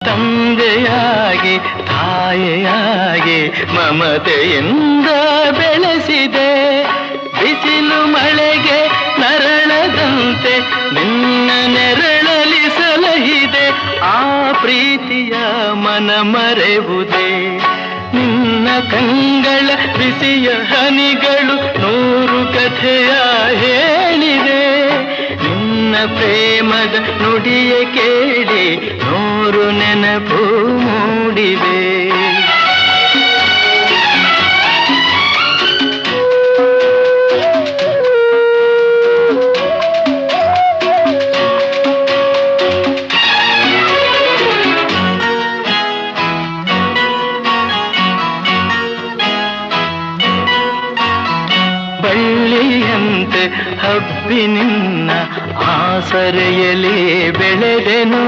ತಂದೆಯಾಗಿ ತಾಯಿಯಾಗಿ ಮಮತೆಯಿಂದ ಬೆಳೆಸಿದೆ. ಬಿಸಿಲು ಮಳೆಗೆ ನರಳದಂತೆ ನಿನ್ನ ನೆರಳಲಿ ಸಲಹಿದೆ. ಆ ಪ್ರೀತಿಯ ಮನ ಮರೆವುದೇ. ನಿನ್ನ ಕಂಗಳ ಬಿಸಿಯ ಹನಿಗಳು 100 ಕಥೆಯ ಹೇಳಿದೆ. ನಿನ್ನ ಪ್ರೇಮದ ನುಡಿಯ ಕೇಳಿ 100 ನೆನಪು ಮೂಡಿವೆ. ಬಳ್ಳಿಯಂತೆ ಹಬ್ಬಿ ನಿನ್ನ ಆಸರೆಯಲ್ಲಿ ಬೆಳೆದೆನು.